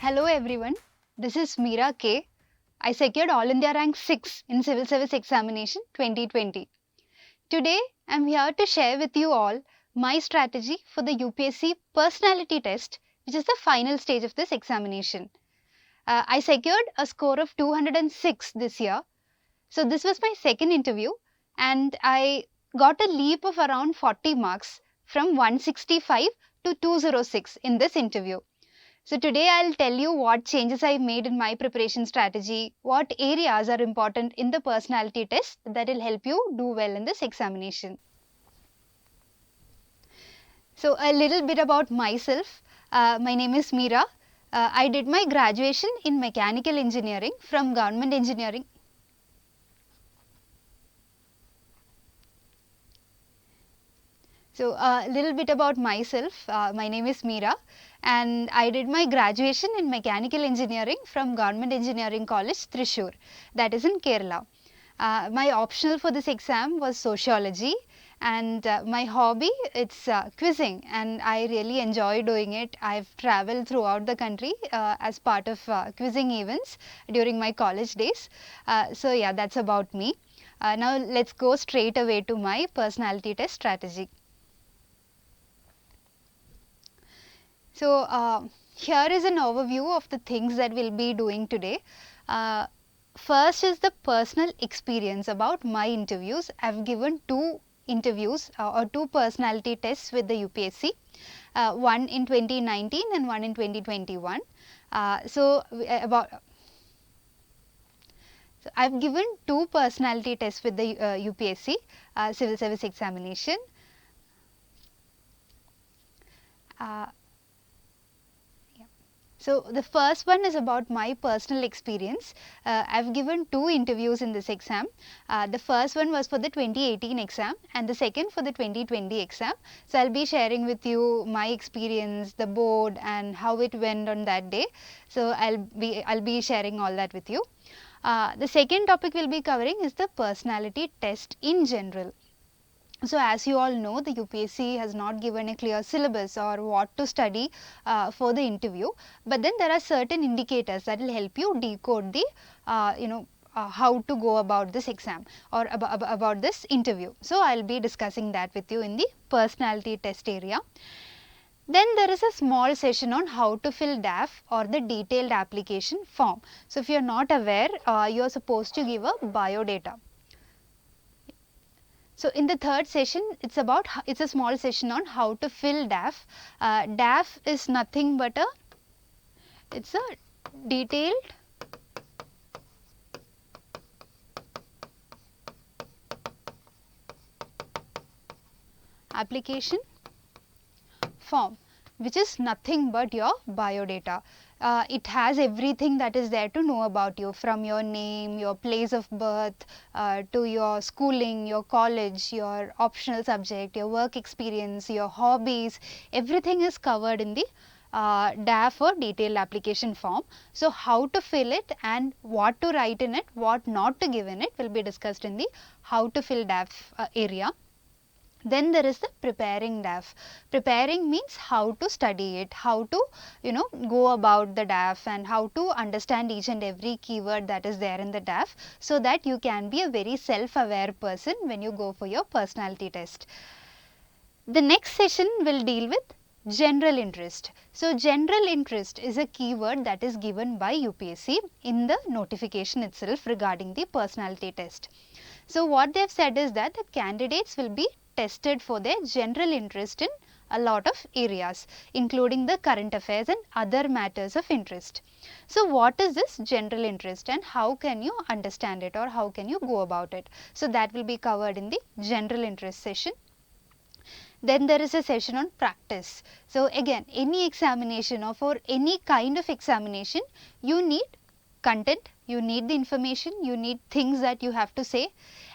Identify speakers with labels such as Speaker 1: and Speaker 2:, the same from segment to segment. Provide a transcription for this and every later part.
Speaker 1: Hello everyone, this is Meera K. I secured All India Rank 6 in Civil Service Examination 2020. Today I am here to share with you all my strategy for the UPSC personality test, which is the final stage of this examination. I secured a score of 206 this year. So this was my second interview and I got a leap of around 40 marks from 165 to 206 in this interview. So today I'll tell you what changes I made in my preparation strategy, what areas are important in the personality test that will help you do well in this examination. So a little bit about myself. My name is Meera. I did my graduation in mechanical engineering from Government Engineering. So a little bit about myself. My name is Meera and I did my graduation in mechanical engineering from Government Engineering College, Thrissur, that is in Kerala. My optional for this exam was sociology and my hobby it's quizzing and I really enjoy doing it. I've traveled throughout the country as part of quizzing events during my college days. So yeah, that's about me. Now let's go straight away to my personality test strategy. So here is an overview of the things that we'll be doing today. First is the personal experience about my interviews. I've given two interviews or two personality tests with the UPSC, one in 2019 and one in 2021. So I've given two personality tests with the UPSC Civil Service Examination. So the first one is about my personal experience. I've given two interviews in this exam. The first one was for the 2018 exam and the second for the 2020 exam. So I'll be sharing with you my experience, the board and how it went on that day. So I'll be sharing all that with you. The second topic we'll be covering is the personality test in general. So as you all know, the UPSC has not given a clear syllabus or what to study for the interview, but then there are certain indicators that will help you decode the how to go about this exam or about this interview. So I'll be discussing that with you in the personality test area. Then there is a small session on how to fill DAF or the detailed application form. So if you are not aware, you are supposed to give a biodata. So in the third session, it's a small session on how to fill DAF. DAF is nothing but it's a detailed application form, which is nothing but your biodata. It has everything that is there to know about you, from your name, your place of birth, to your schooling, your college, your optional subject, your work experience, your hobbies. Everything is covered in the DAF or detailed application form. So how to fill it and what to write in it, what not to give in it will be discussed in the how to fill DAF area. Then there is the preparing DAF. Preparing means how to study it, how to go about the DAF and how to understand each and every keyword that is there in the DAF, so that you can be a very self-aware person when you go for your personality test. The next session will deal with general interest. So general interest is a keyword that is given by UPSC in the notification itself regarding the personality test. So what they have said is that the candidates will be tested for their general interest in a lot of areas, including the current affairs and other matters of interest. So what is this general interest and how can you understand it or how can you go about it? So that will be covered in the general interest session. Then there is a session on practice. So again, any examination or for any kind of examination, you need content, you need the information, you need things that you have to say,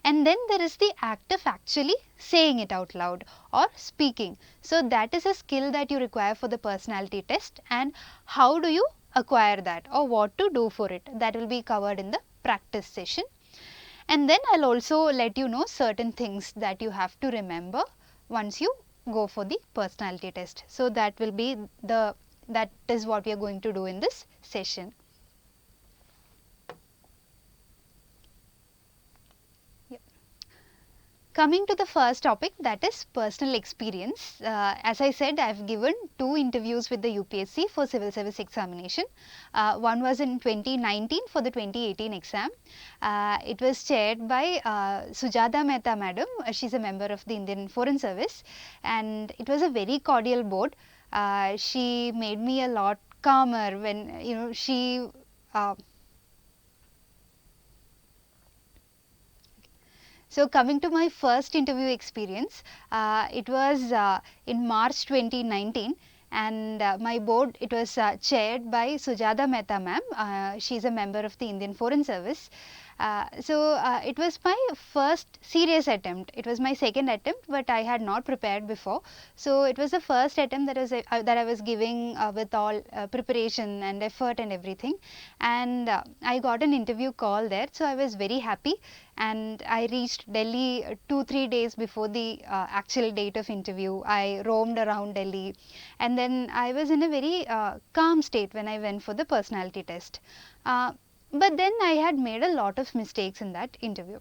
Speaker 1: and then there is the act of actually saying it out loud or speaking. So that is a skill that you require for the personality test, and how do you acquire that or what to do for it, that will be covered in the practice session. And then I'll also let you know certain things that you have to remember once you go for the personality test. So that will be the that is what we are going to do in this session. Coming to the first topic, that is personal experience. As I said, I have given 2 interviews with the UPSC for civil service examination. One was in 2019 for the 2018 exam. It was chaired by Sujata Mehta madam. She is a member of the Indian Foreign Service, and it was a very cordial board. She made me a lot calmer when she So coming to my first interview experience, it was in March 2019, and my board, it was chaired by Sujata Mehta ma'am. She is a member of the Indian Foreign Service. It was my first serious attempt. It was my second attempt, but I had not prepared before. So it was the first attempt that I was giving with all preparation and effort and everything. And I got an interview call there, so I was very happy. And I reached Delhi 2-3 days before the actual date of interview. I roamed around Delhi, and then I was in a very calm state when I went for the personality test. But then I had made a lot of mistakes in that interview.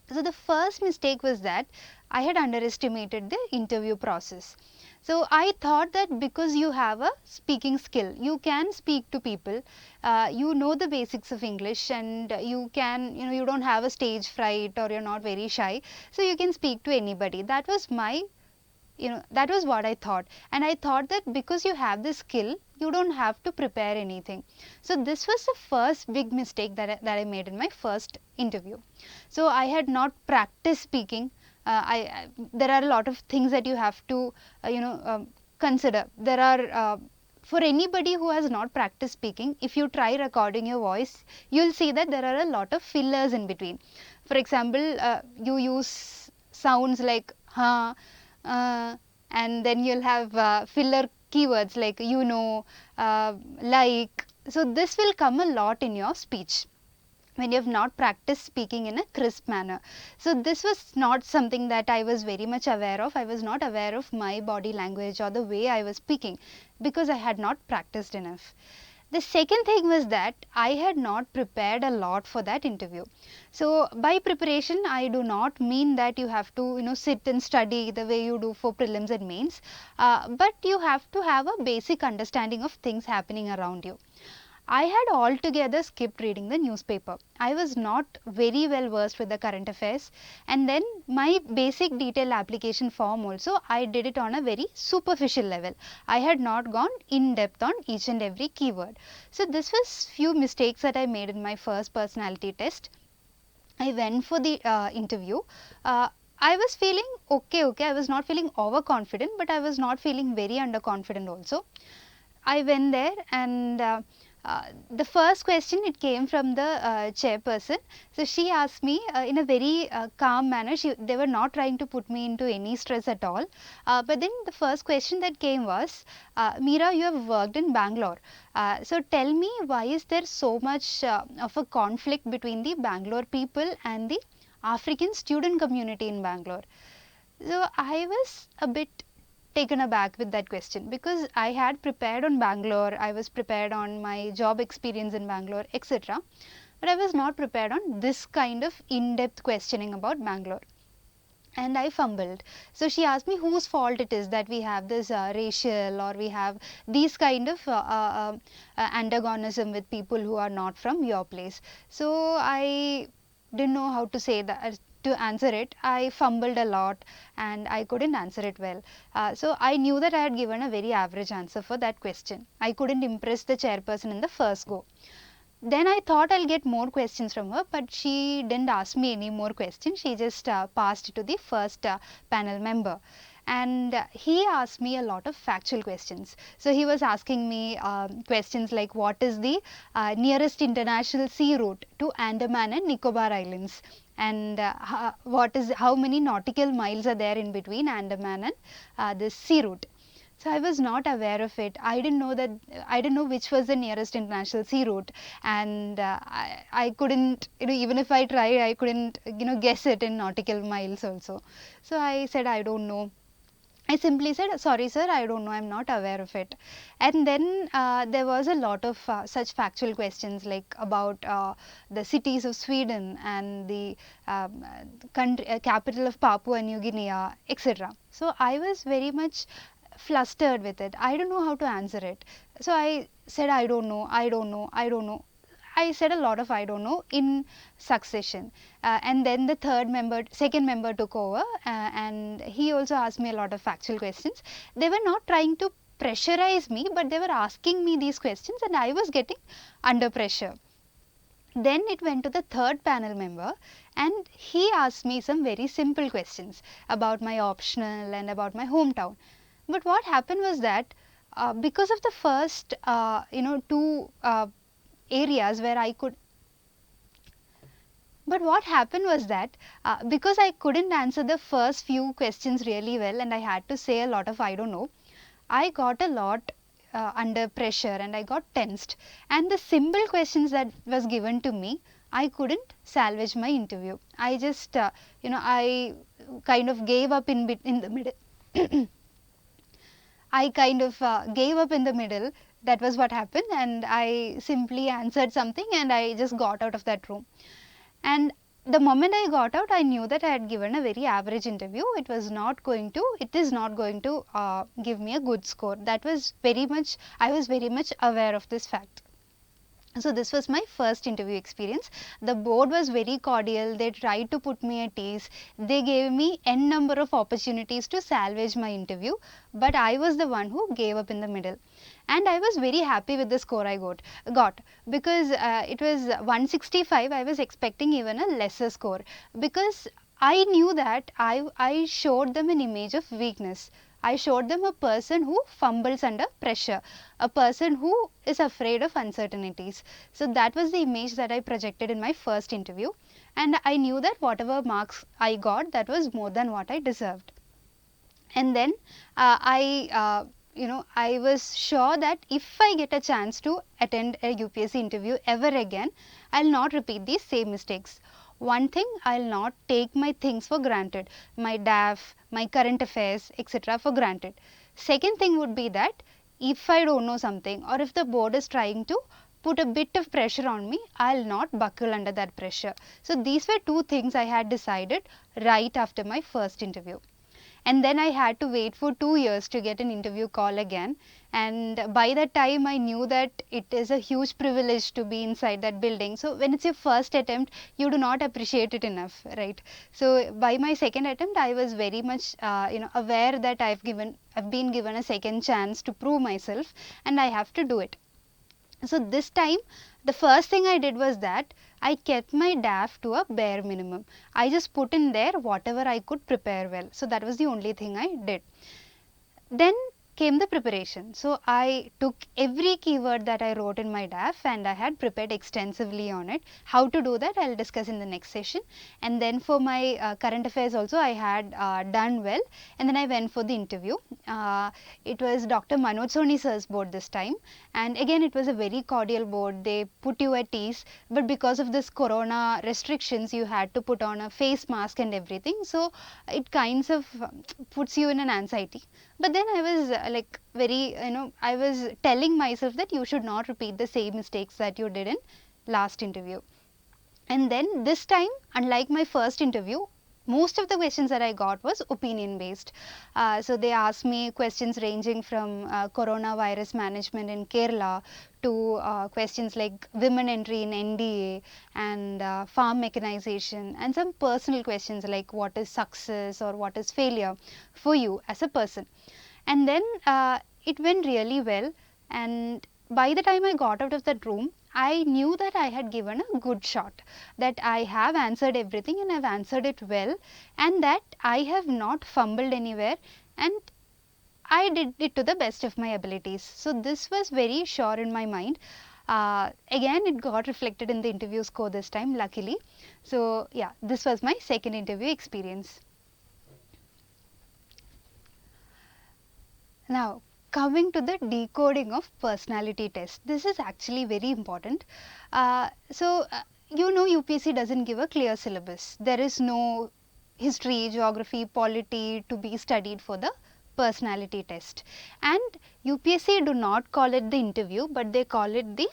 Speaker 1: So the first mistake was that I had underestimated the interview process. So I thought that because you have a speaking skill, you can speak to people, you know the basics of English, and you can, you don't have a stage fright, or you're not very shy, so you can speak to anybody. That was my that was what I thought, and I thought that because you have the skill, you don't have to prepare anything. So this was the first big mistake that I made in my first interview. So I had not practiced speaking. There are a lot of things that you have to consider. There are for anybody who has not practiced speaking, if you try recording your voice, you will see that there are a lot of fillers in between. For example, you use sounds like ha, and then you'll have filler keywords like like. So this will come a lot in your speech when you have not practiced speaking in a crisp manner. So this was not something that I was very much aware of. I was not aware of my body language or the way I was speaking because I had not practiced enough. The second thing was that I had not prepared a lot for that interview. So by preparation, I do not mean that you have to sit and study the way you do for prelims and mains, but you have to have a basic understanding of things happening around you. I had altogether skipped reading the newspaper. I was not very well versed with the current affairs, and then my basic detailed application form also, I did it on a very superficial level. I had not gone in depth on each and every keyword. So this was few mistakes that I made in my first personality test. I went for the interview. I was feeling okay. I was not feeling overconfident, but I was not feeling very underconfident also. I went there, and the first question, it came from the chairperson. So she asked me in a very calm manner. They were not trying to put me into any stress at all. But then the first question that came was, Meera, you have worked in Bangalore. So tell me, why is there so much of a conflict between the Bangalore people and the African student community in Bangalore? So I was a bit taken aback with that question because I had prepared on Bangalore, I was prepared on my job experience in Bangalore, etc. But I was not prepared on this kind of in-depth questioning about Bangalore. And I fumbled. So she asked me whose fault it is that we have this racial, or we have these kind of antagonism with people who are not from your place. So I didn't know how to say that, to answer it. I fumbled a lot and I couldn't answer it well. So I knew that I had given a very average answer for that question. I couldn't impress the chairperson in the first go. Then I thought I'll get more questions from her, but she didn't ask me any more questions. She just passed it to the first panel member. And he asked me a lot of factual questions. So he was asking me questions like, what is the nearest international sea route to Andaman and Nicobar Islands? And how many nautical miles are there in between Andaman and this sea route? So I was not aware of it. I didn't know which was the nearest international sea route, and I couldn't, even if I tried, I couldn't, guess it in nautical miles also. So I said I don't know. I simply said, sorry sir, I don't know, I'm not aware of it. And then there was a lot of such factual questions like about the cities of Sweden and the country, capital of Papua New Guinea, etc. So I was very much flustered with it. I don't know how to answer it. So I said, I don't know, I don't know, I don't know. I said a lot of I don't know in succession. And then the second member took over, and he also asked me a lot of factual questions. They were not trying to pressurize me, but they were asking me these questions, and I was getting under pressure. Then it went to the third panel member, and he asked me some very simple questions about my optional and about my hometown. But what happened was that because of the first, two areas where I could. But what happened was that because I couldn't answer the first few questions really well and I had to say a lot of I don't know, I got a lot under pressure and I got tensed. And the simple questions that was given to me, I couldn't salvage my interview. I just, I kind of gave up in the middle. I kind of gave up in the middle. That was what happened, and I simply answered something and I just got out of that room. And the moment I got out, I knew that I had given a very average interview. It is not going to give me a good score. That was I was very much aware of this fact. So this was my first interview experience. The board was very cordial. They tried to put me at ease. They gave me n number of opportunities to salvage my interview, but I was the one who gave up in the middle. And I was very happy with the score I got because it was 165. I was expecting even a lesser score because I knew that I showed them an image of weakness. I showed them a person who fumbles under pressure, a person who is afraid of uncertainties. So that was the image that I projected in my first interview, and I knew that whatever marks I got, that was more than what I deserved. And then I was sure that if I get a chance to attend a UPSC interview ever again, I'll not repeat these same mistakes. One thing, I'll not take my things for granted, my DAF, my current affairs, etc. for granted. Second thing would be that if I don't know something or if the board is trying to put a bit of pressure on me, I'll not buckle under that pressure. So these were two things I had decided right after my first interview. And then I had to wait for 2 years to get an interview call again, and by that time I knew that it is a huge privilege to be inside that building. So when it's your first attempt, you do not appreciate it enough, right? So by my second attempt, I was very much aware that I've been given a second chance to prove myself, and I have to do it. So this time, the first thing I did was that I kept my DAF to a bare minimum. I just put in there whatever I could prepare well. So that was the only thing I did. Then came the preparation. So I took every keyword that I wrote in my DAF and I had prepared extensively on it. How to do that, I'll discuss in the next session. And then for my current affairs also, I had done well. And then I went for the interview. It was Dr. Manoj Soni sir's board this time. And again, it was a very cordial board. They put you at ease. But because of this corona restrictions, you had to put on a face mask and everything. So it kinds of puts you in an anxiety. But then I was I was telling myself that you should not repeat the same mistakes that you did in last interview. And then this time, unlike my first interview, most of the questions that I got was opinion based. So they asked me questions ranging from coronavirus management in Kerala to questions like women entry in NDA and farm mechanization, and some personal questions like what is success or what is failure for you as a person. And then it went really well, and by the time I got out of that room, I knew that I had given a good shot, that I have answered everything and I've answered it well, and that I have not fumbled anywhere, and I did it to the best of my abilities. So this was very sure in my mind. Again, it got reflected in the interview score this time, luckily. So yeah, this was my second interview experience. Now, coming to the decoding of personality test, this is actually very important. UPSC doesn't give a clear syllabus. There is no history, geography, polity to be studied for the personality test. And UPSC do not call it the interview, but they call it the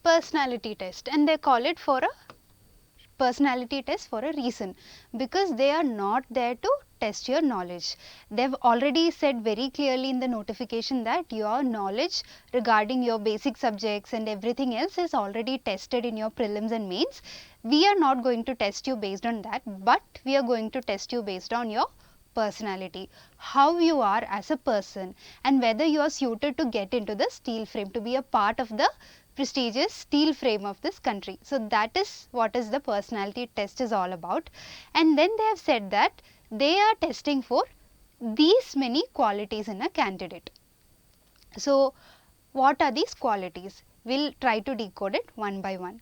Speaker 1: personality test, and they call it for a personality test for a reason, because they are not there to test your knowledge. They've already said very clearly in the notification that your knowledge regarding your basic subjects and everything else is already tested in your prelims and mains. We are not going to test you based on that, but we are going to test you based on your personality, how you are as a person, and whether you are suited to get into the steel frame, to be a part of the prestigious steel frame of this country. So that is what is the personality test is all about. And then they have said that they are testing for these many qualities in a candidate. So what are these qualities? We'll try to decode it one by one.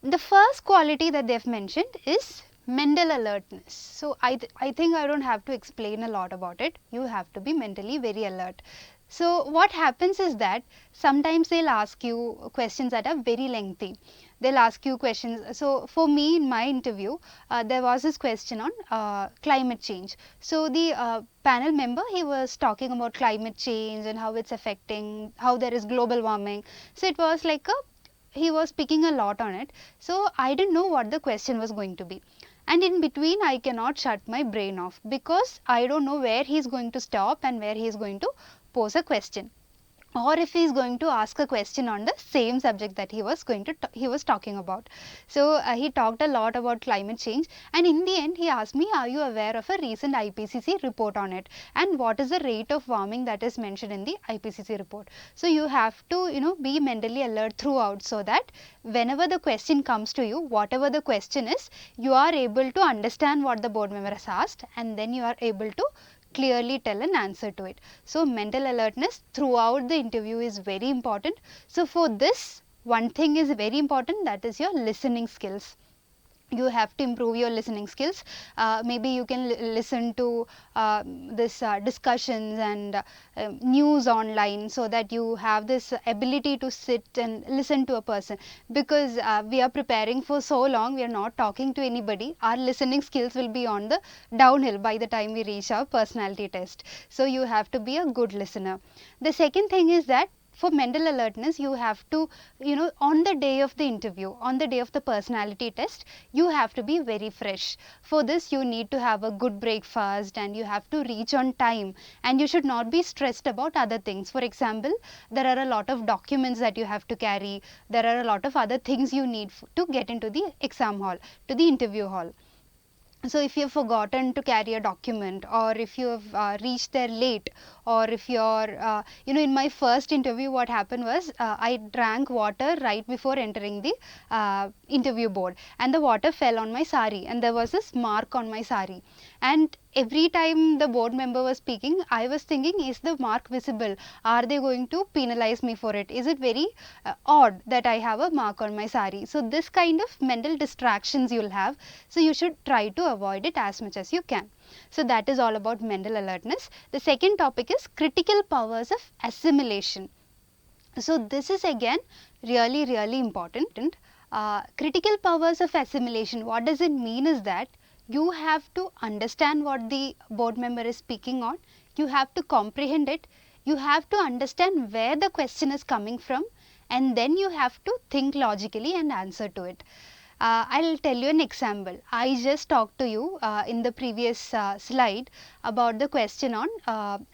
Speaker 1: The first quality that they have mentioned is mental alertness. So I think I don't have to explain a lot about it. You have to be mentally very alert. So what happens is that sometimes they'll ask you questions that are very lengthy. They'll ask you questions. So for me in my interview, there was this question on climate change. So the panel member, he was talking about climate change and how it's affecting, how there is global warming. So it was like he was speaking a lot on it. So I didn't know what the question was going to be. And in between I cannot shut my brain off, because I don't know where he is going to stop and where he is going to pose a question, or if he is going to ask a question on the same subject that he was talking about. So he talked a lot about climate change, and in the end he asked me, are you aware of a recent IPCC report on it, and what is the rate of warming that is mentioned in the IPCC report. So you have to be mentally alert throughout, so that whenever the question comes to you, whatever the question is, you are able to understand what the board member has asked, and then you are able to clearly tell an answer to it. So mental alertness throughout the interview is very important. So for this, one thing is very important, that is your listening skills. You have to improve your listening skills. Maybe you can listen to this discussions and news online, so that you have this ability to sit and listen to a person, because we are preparing for so long, we are not talking to anybody, our listening skills will be on the downhill by the time we reach our personality test. So you have to be a good listener. The second thing is that for mental alertness, you have to, on the day of the interview, on the day of the personality test, you have to be very fresh. For this, you need to have a good breakfast, and you have to reach on time, and you should not be stressed about other things. For example, there are a lot of documents that you have to carry, there are a lot of other things you need to get into the exam hall, to the interview hall. So if you have forgotten to carry a document, or if you have reached there late, or if you're in my first interview, what happened was I drank water right before entering the interview board, and the water fell on my sari, and there was this mark on my sari. And every time the board member was speaking, I was thinking, is the mark visible? Are they going to penalize me for it? Is it very odd that I have a mark on my sari? So this kind of mental distractions you'll have. So you should try to avoid it as much as you can. So that is all about mental alertness. The second topic is critical powers of assimilation. So this is again really important. Critical powers of assimilation, what does it mean is that you have to understand what the board member is speaking on, you have to comprehend it, you have to understand where the question is coming from, and then you have to think logically and answer to it. I'll tell you an example. I just talked to you in the previous slide about the question on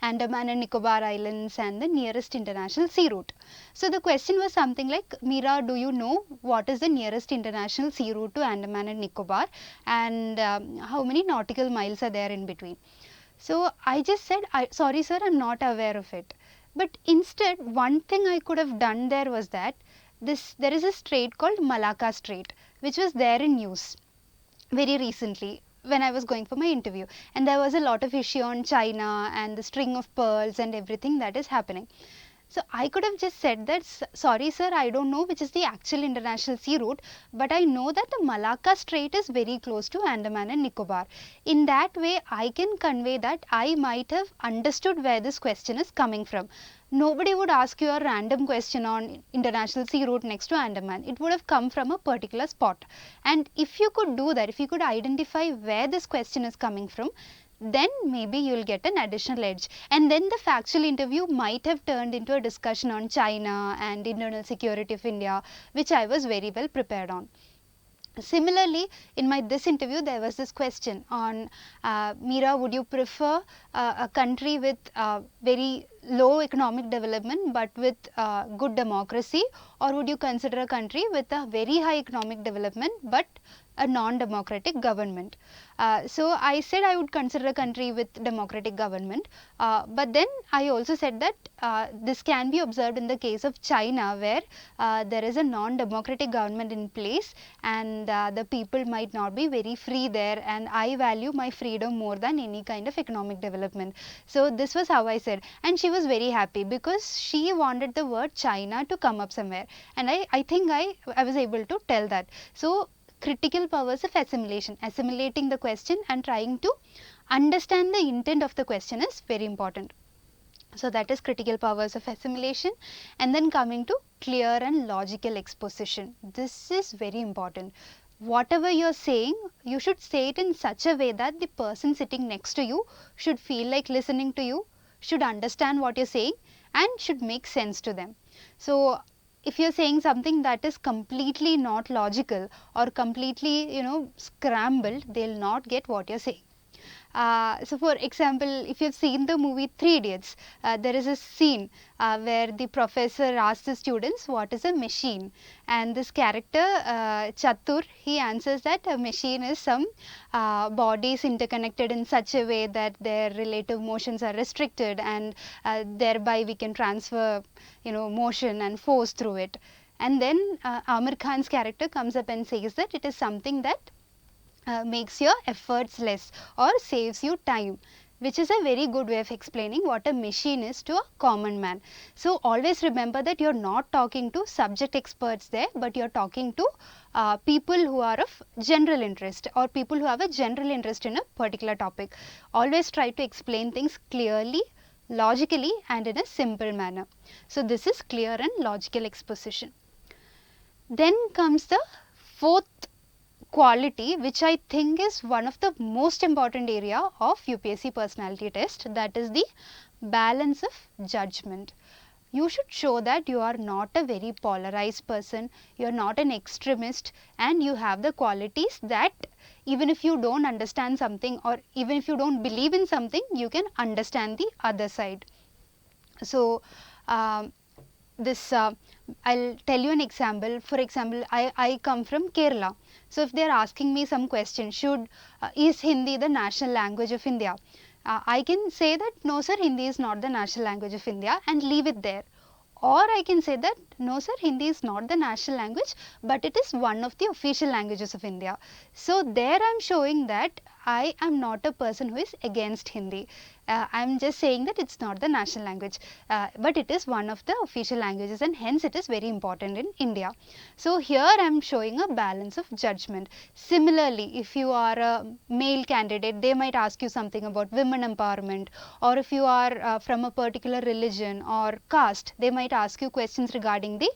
Speaker 1: Andaman and Nicobar Islands and the nearest international sea route. So the question was something like, Meera, do you know what is the nearest international sea route to Andaman and Nicobar, and how many nautical miles are there in between? So I just said, sorry sir, I'm not aware of it. But instead, one thing I could have done there was that there is a strait called Malacca Strait, which was there in news very recently when I was going for my interview, and there was a lot of issue on China and the string of pearls and everything that is happening. So I could have just said that, sorry sir, I don't know which is the actual international sea route, but I know that the Malacca Strait is very close to Andaman and Nicobar. In that way, I can convey that I might have understood where this question is coming from. Nobody would ask you a random question on international sea route next to Andaman. It would have come from a particular spot. And if you could do that, if you could identify where this question is coming from, then maybe you will get an additional edge. And then the factual interview might have turned into a discussion on China and internal security of India, which I was very well prepared on. Similarly, in my this interview, there was this question on Meera, would you prefer a country with very low economic development but with good democracy, or would you consider a country with a very high economic development but a non-democratic government? So I said I would consider a country with democratic government, but then I also said that this can be observed in the case of China, where there is a non-democratic government in place and the people might not be very free there, and I value my freedom more than any kind of economic development. So this was how I said, and she was very happy because she wanted the word China to come up somewhere, and I think I was able to tell that. So critical powers of assimilation, assimilating the question and trying to understand the intent of the question is very important. So that is critical powers of assimilation. And then coming to clear and logical exposition, this is very important. Whatever you are saying, you should say it in such a way that the person sitting next to you should feel like listening to you, should understand what you are saying, and should make sense to them. So if you are saying something that is completely not logical or completely scrambled, they will not get what you are saying. So for example, if you have seen the movie Three Idiots, there is a scene where the professor asks the students what is a machine, and this character Chatur, he answers that a machine is some bodies interconnected in such a way that their relative motions are restricted, and thereby we can transfer motion and force through it. And then Amir Khan's character comes up and says that it is something that makes your efforts less or saves you time, which is a very good way of explaining what a machine is to a common man. So always remember that you are not talking to subject experts there, but you are talking to people who are of general interest or people who have a general interest in a particular topic. Always try to explain things clearly, logically, and in a simple manner. So this is clear and logical exposition. Then comes the fourth quality, which I think is one of the most important area of UPSC personality test, that is the balance of judgment. You should show that you are not a very polarized person, you are not an extremist, and you have the qualities that even if you don't understand something or even if you don't believe in something, you can understand the other side. So this I'll tell you an example. For example, I come from Kerala. So if they are asking me some question, is Hindi the national language of India? I can say that no sir, Hindi is not the national language of India, and leave it there. Or I can say that no sir, Hindi is not the national language, but it is one of the official languages of India. So there I am showing that I am not a person who is against Hindi. I am just saying that it is not the national language, but it is one of the official languages, and hence it is very important in India. So here I am showing a balance of judgment. Similarly, if you are a male candidate, they might ask you something about women empowerment, or if you are from a particular religion or caste, they might ask you questions regarding the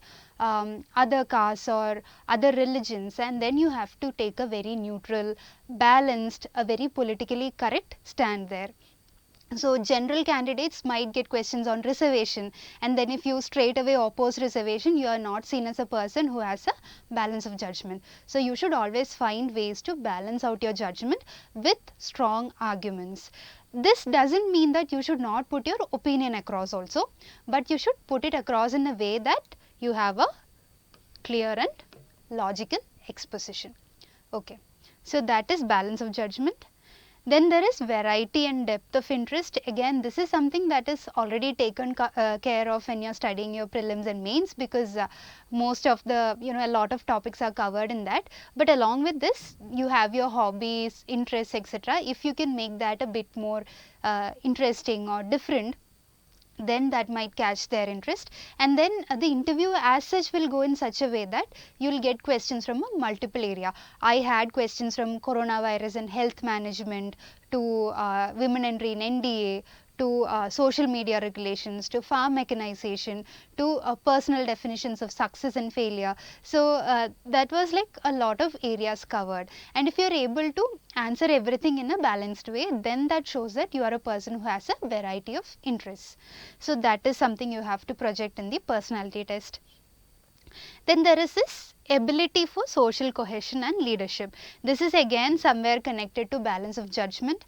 Speaker 1: other castes or other religions, and then you have to take a very neutral, balanced, a very politically correct stand there. So general candidates might get questions on reservation, and then if you straight away oppose reservation, you are not seen as a person who has a balance of judgment. So you should always find ways to balance out your judgment with strong arguments. This doesn't mean that you should not put your opinion across also, but you should put it across in a way that you have a clear and logical exposition. Okay, so that is balance of judgment. Then there is variety and depth of interest. Again, this is something that is already taken care of when you are studying your prelims and mains, because most of the a lot of topics are covered in that. But along with this, you have your hobbies, interests, etc. If you can make that a bit more interesting or different, then that might catch their interest, and then the interview as such will go in such a way that you will get questions from a multiple area. I had questions from coronavirus and health management to women entry in NDA to social media regulations to farm mechanization to personal definitions of success and failure. So that was like a lot of areas covered, and if you are able to answer everything in a balanced way, then that shows that you are a person who has a variety of interests. So that is something you have to project in the personality test. Then there is this ability for social cohesion and leadership. This is again somewhere connected to balance of judgment.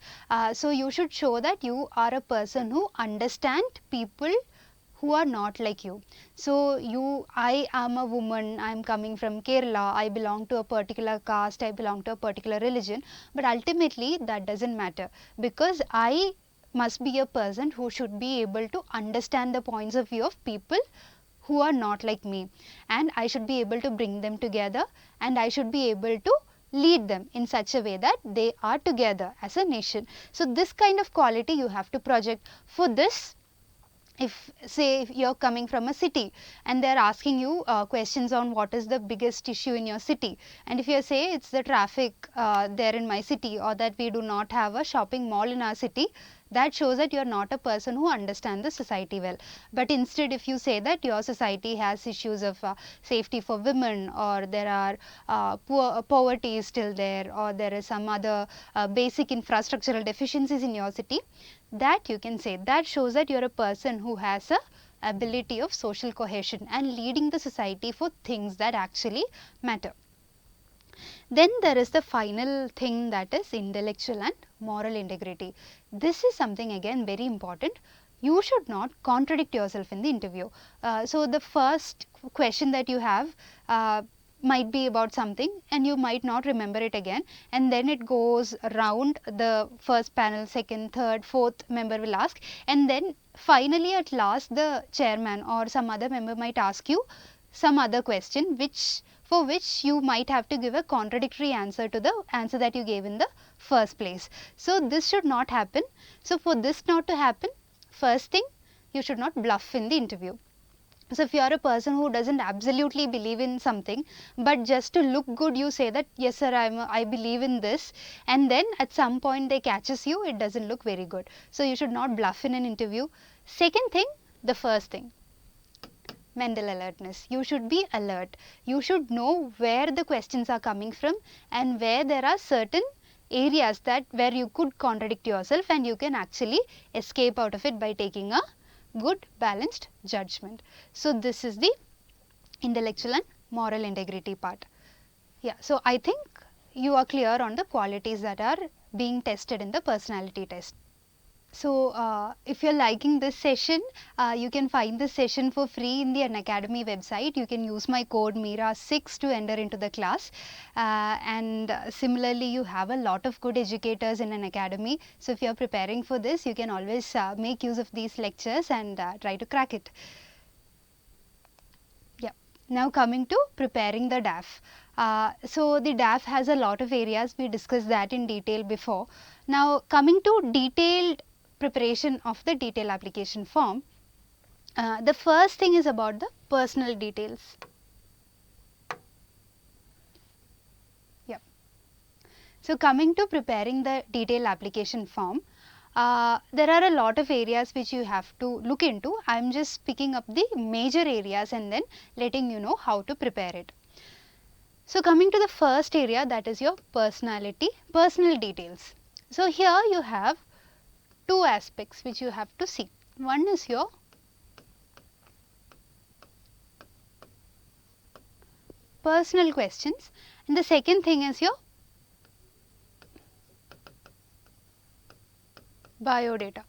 Speaker 1: So you should show that you are a person who understand people who are not like you. So I am a woman, I am coming from Kerala, I belong to a particular caste, I belong to a particular religion, but ultimately that doesn't matter, because I must be a person who should be able to understand the points of view of people who are not like me, and I should be able to bring them together, and I should be able to lead them in such a way that they are together as a nation. So this kind of quality you have to project. For this, if say if you're coming from a city and they're asking you questions on what is the biggest issue in your city, and if you say it's the traffic there in my city, or that we do not have a shopping mall in our city, that shows that you're not a person who understands the society well. But instead, if you say that your society has issues of safety for women, or there are poverty is still there, or there is some other basic infrastructural deficiencies in your city, that you can say, that shows that you're a person who has a ability of social cohesion and leading the society for things that actually matter. Then there is the final thing, that is intellectual and moral integrity. This is something again very important. You should not contradict yourself in the interview. So the first question that you have might be about something and you might not remember it again, and then it goes around the first panel, second, third, fourth member will ask, and then finally at last the chairman or some other member might ask you some other question for which you might have to give a contradictory answer to the answer that you gave in the first place. So this should not happen. So for this not to happen, first thing, you should not bluff in the interview. So if you are a person who doesn't absolutely believe in something, but just to look good you say that yes sir, I believe in this, and then at some point they catches you, it doesn't look very good. So you should not bluff in an interview. Second thing, the first thing, mental alertness. You should be alert. You should know where the questions are coming from and where there are certain areas that where you could contradict yourself and you can actually escape out of it by taking a good balanced judgment. So this is the intellectual and moral integrity part. Yeah, so I think you are clear on the qualities that are being tested in the personality test. So if you're liking this session, you can find this session for free in the Unacademy website. You can use my code Meera6 to enter into the class. And similarly, you have a lot of good educators in Unacademy. So if you're preparing for this, you can always make use of these lectures and try to crack it. Yeah. Now coming to preparing the DAF. So the DAF has a lot of areas. We discussed that in detail before. Now coming to detailed preparation of the detailed application form, the first thing is about the personal details. Yeah. So coming to preparing the detailed application form, there are a lot of areas which you have to look into. I am just picking up the major areas and then letting you know how to prepare it. So coming to the first area, that is your personal details. So here you have two aspects which you have to see. One is your personal questions and the second thing is your biodata.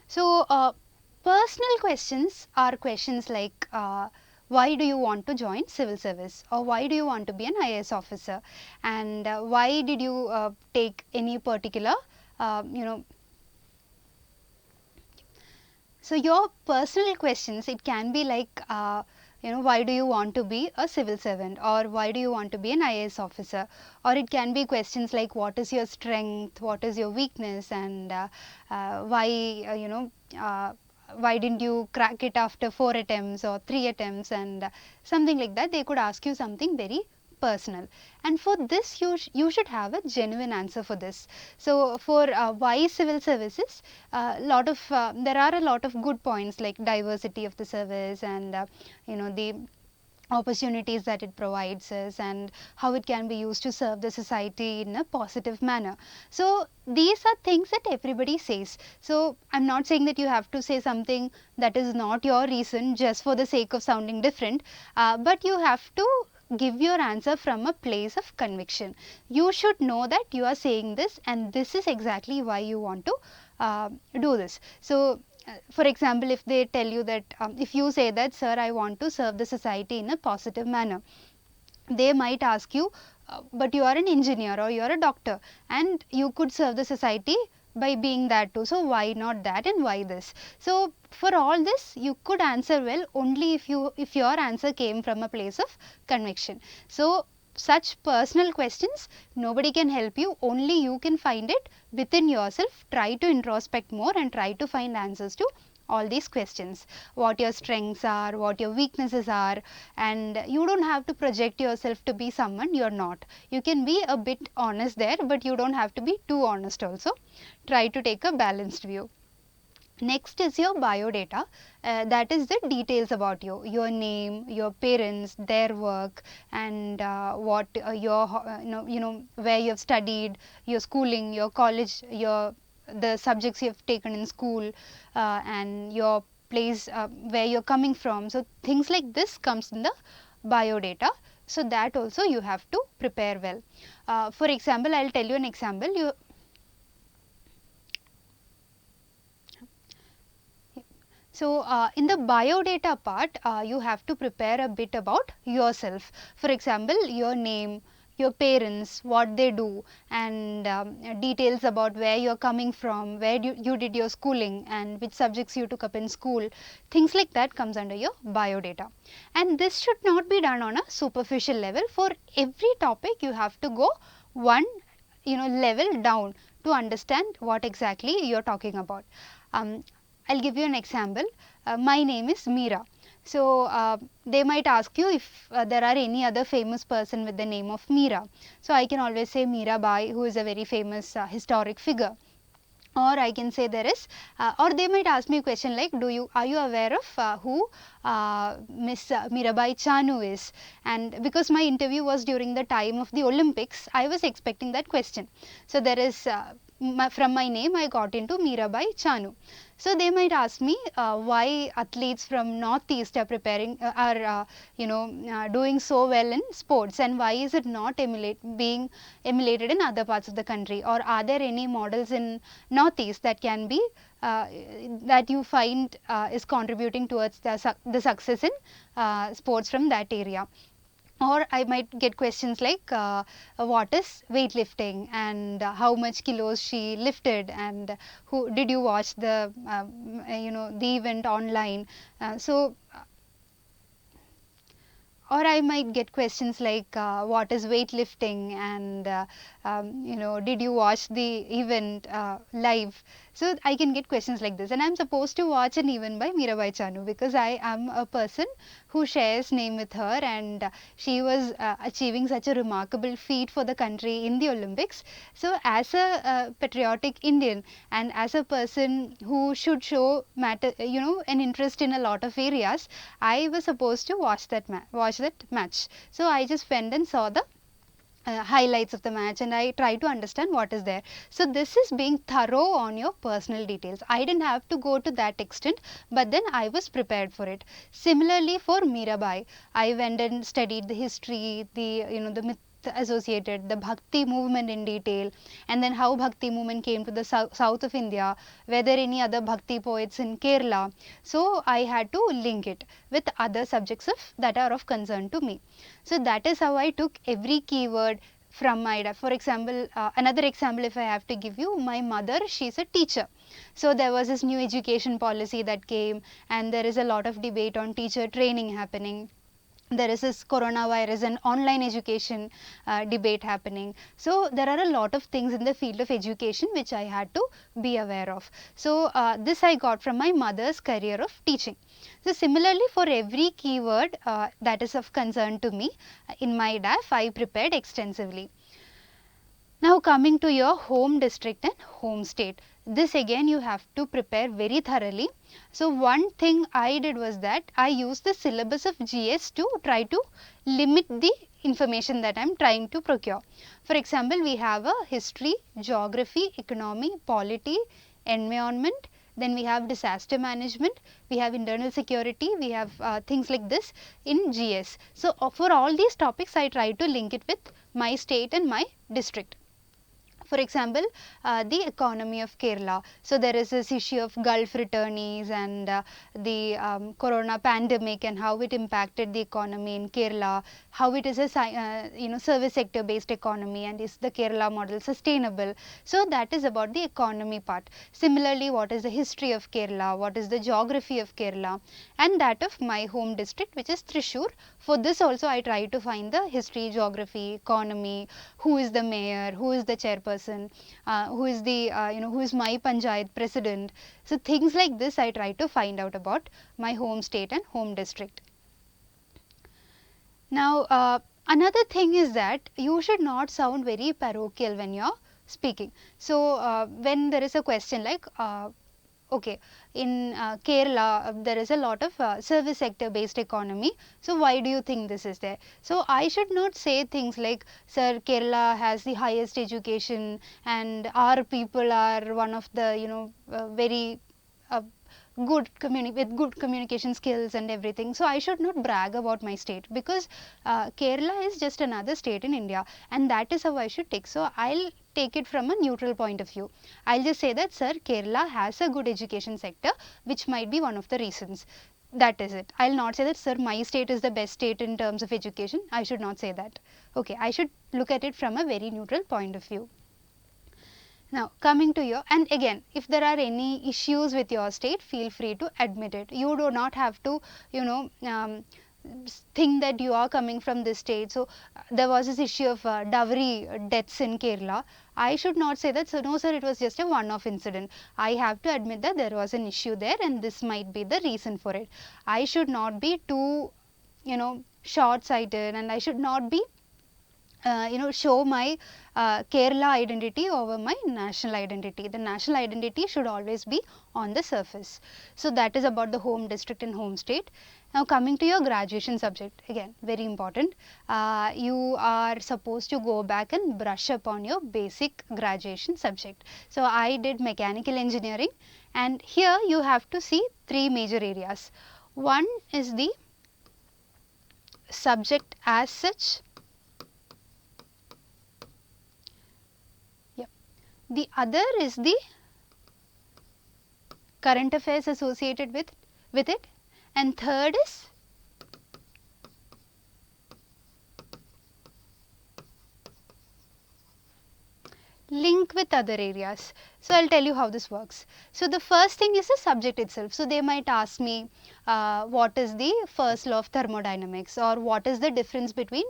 Speaker 1: So personal questions are questions like why do you want to join civil service, or why do you want to be an IAS officer, and why did you take any particular So your personal questions, it can be like why do you want to be a civil servant, or why do you want to be an IAS officer, or it can be questions like what is your strength, what is your weakness, and why why didn't you crack it after 4 attempts or 3 attempts, and something like that. They could ask you something very personal, and for this you should have a genuine answer for this. So for why civil services, there are a lot of good points like diversity of the service, and the opportunities that it provides us, and how it can be used to serve the society in a positive manner. So these are things that everybody says. So I'm not saying that you have to say something that is not your reason just for the sake of sounding different, but you have to give your answer from a place of conviction. You should know that you are saying this and this is exactly why you want to do this. So for example, if they tell you that if you say that, sir, I want to serve the society in a positive manner, they might ask you, but you are an engineer or you are a doctor and you could serve the society by being that too, so why not that and why this? So for all this you could answer well only if your answer came from a place of conviction. So such personal questions, nobody can help you, only you can find it within yourself. Try to introspect more and try to find answers to all these questions, what your strengths are, what your weaknesses are, and you don't have to project yourself to be someone you're not. You can be a bit honest there, but you don't have to be too honest also. Try to take a balanced view. Next is your biodata, that is the details about you, your name, your parents, their work, and what where you have studied, your schooling, your college, the subjects you have taken in school, and your place where you're coming from. So things like this comes in the biodata. So that also you have to prepare well. For example, I'll tell you an example. So in the biodata part, you have to prepare a bit about yourself. For example, your name, your parents, what they do, and details about where you are coming from, where you did your schooling, and which subjects you took up in school. Things like that comes under your biodata. And this should not be done on a superficial level. For every topic, you have to go one level down to understand what exactly you are talking about. I'll give you an example. My name is Meera. So they might ask you if there are any other famous person with the name of Meera. So I can always say Meera Bai, who is a very famous historic figure. Or I can say there is, or they might ask me a question like, are you aware of who Miss Mirabai Chanu is? And because my interview was during the time of the Olympics, I was expecting that question. So there is from my name I got into Mirabai Chanu. So they might ask me why athletes from Northeast are doing so well in sports, and why is it not being emulated in other parts of the country, or are there any models in Northeast that can be that you find is contributing towards the success in sports from that area. Or I might get questions like what is weightlifting, and how much kilos she lifted, and who did you watch the the event online. Or I might get questions like what is weightlifting, and did you watch the event live. So I can get questions like this, and I'm supposed to watch an event by Mirabai Chanu because I am a person who shares name with her, and she was achieving such a remarkable feat for the country in the Olympics. So as a patriotic Indian, and as a person who should show an interest in a lot of areas, I was supposed to watch that match. So I just went and saw the highlights of the match, and I try to understand what is there. So this is being thorough on your personal details. I didn't have to go to that extent, but then I was prepared for it. Similarly for Mirabai, I went and studied the history, the myth associated, the bhakti movement in detail, and then how bhakti movement came to the south of India, whether any other bhakti poets in Kerala. So I had to link it with other subjects that are of concern to me. So that is how I took every keyword from my, for example, another example if I have to give you, my mother, she's a teacher. So there was this new education policy that came, and there is a lot of debate on teacher training happening. there is this coronavirus and online education debate happening. So there are a lot of things in the field of education which I had to be aware of. So this I got from my mother's career of teaching. So similarly, for every keyword that is of concern to me in my DAF, I prepared extensively. Now coming to your home district and home state, this again you have to prepare very thoroughly. So one thing I did was that I used the syllabus of GS to try to limit the information that I am trying to procure. For example, we have a history, geography, economy, polity, environment, then we have disaster management, we have internal security, we have things like this in GS. So for all these topics I try to link it with my state and my district. For example, the economy of Kerala. So there is this issue of Gulf returnees and the corona pandemic and how it impacted the economy in Kerala, how it is a service sector based economy, and is the Kerala model sustainable. So that is about the economy part. Similarly, what is the history of Kerala, what is the geography of Kerala, and that of my home district, which is Thrissur. For this also I try to find the history, geography, economy, who is the mayor, who is the chairperson, who is the who is my panchayat president. So things like this I try to find out about my home state and home district. Now another thing is that you should not sound very parochial when you are speaking. So when there is a question like okay, in Kerala there is a lot of service sector based economy. So why do you think this is there? So I should not say things like, sir, Kerala has the highest education and our people are one of the very good with good communication skills and everything. So I should not brag about my state, because Kerala is just another state in India, and that is how I should take. So I'll take it from a neutral point of view. I'll just say that, sir, Kerala has a good education sector, which might be one of the reasons. That is it. I'll not say that, sir, my state is the best state in terms of education. I should not say that. Okay, I should look at it from a very neutral point of view. Now coming to your, and again, if there are any issues with your state, feel free to admit it. You do not have to think that you are coming from this state. So there was this issue of dowry deaths in Kerala. I should not say that, so no sir, it was just a one-off incident. I have to admit that there was an issue there and this might be the reason for it. I should not be too short-sighted, and I should not be show my Kerala identity over my national identity. The national identity should always be on the surface. So that is about the home district and home state. Now coming to your graduation subject, again very important. You are supposed to go back and brush up on your basic graduation subject. So I did mechanical engineering, and here you have to see three major areas. One is the subject as such. The other is the current affairs associated with it, and third is link with other areas. So I'll tell you how this works. So the first thing is the subject itself. So they might ask me what is the first law of thermodynamics, or what is the difference between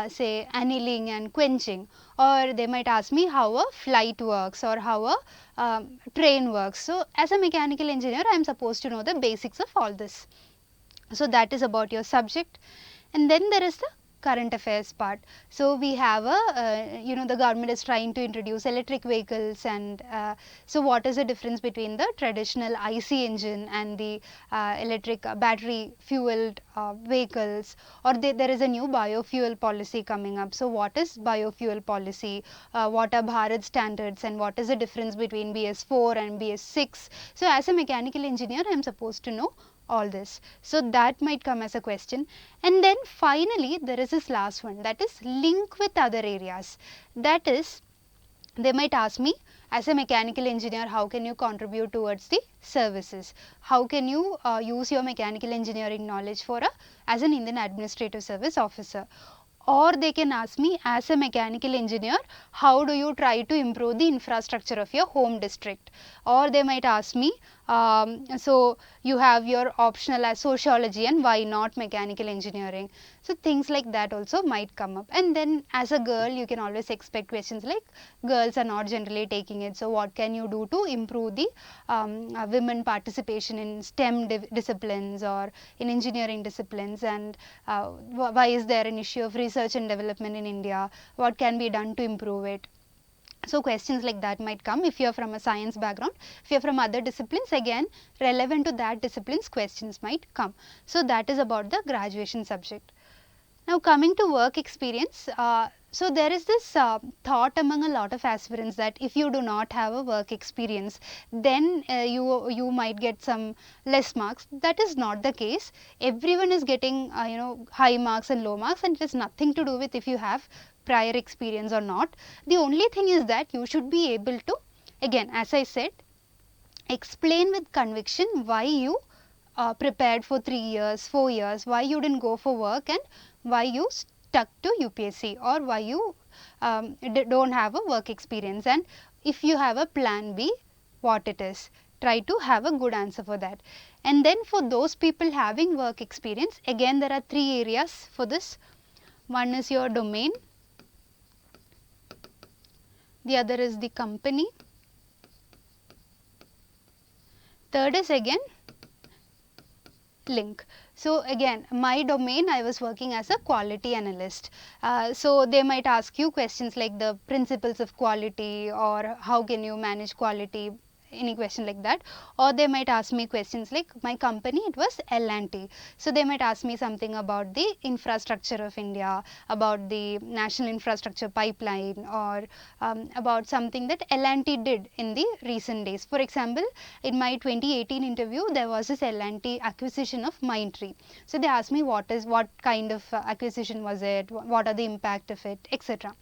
Speaker 1: say annealing and quenching, or they might ask me how a flight works or how a train works. So as a mechanical engineer, I am supposed to know the basics of all this. So that is about your subject. And then there is the current affairs part. So we have a the government is trying to introduce electric vehicles, and so what is the difference between the traditional IC engine and the electric battery fueled vehicles, or there is a new biofuel policy coming up. So what is biofuel policy, what are Bharat standards, and what is the difference between BS4 and BS6. So as a mechanical engineer, I am supposed to know all this. So that might come as a question. And then finally there is this last one, that is link with other areas. That is, they might ask me, as a mechanical engineer, how can you contribute towards the services? How can you use your mechanical engineering knowledge for as an Indian Administrative Service officer? Or they can ask me, as a mechanical engineer, how do you try to improve the infrastructure of your home district? Or they might ask me, So you have your optional as sociology, and why not mechanical engineering. So things like that also might come up. And then as a girl, you can always expect questions like, girls are not generally taking it, so what can you do to improve the women participation in STEM disciplines or in engineering disciplines, and why is there an issue of research and development in India, what can be done to improve it. So questions like that might come if you are from a science background. If you are from other disciplines, again relevant to that discipline's questions might come. So that is about the graduation subject. Now coming to work experience, so there is this thought among a lot of aspirants that if you do not have a work experience, then you might get some less marks. That is not the case. Everyone is getting high marks and low marks, and it has nothing to do with if you have prior experience or not. The only thing is that you should be able to, again as I said, explain with conviction why you prepared for 3 years, 4 years, why you didn't go for work, and why you stuck to UPSC, or why you don't have a work experience, and if you have a plan B, what it is. Try to have a good answer for that. And then for those people having work experience, again there are 3 areas for this. One is your domain, the other is the company, third is again link. So again, my domain, I was working as a quality analyst. So they might ask you questions like the principles of quality, or how can you manage quality, any question like that. Or they might ask me questions like, my company, it was L&T. So they might ask me something about the infrastructure of India, about the national infrastructure pipeline, or about something that L&T did in the recent days. For example, in my 2018 interview, there was this L&T acquisition of Mindtree. So they asked me what kind of acquisition was it, what are the impact of it, etc.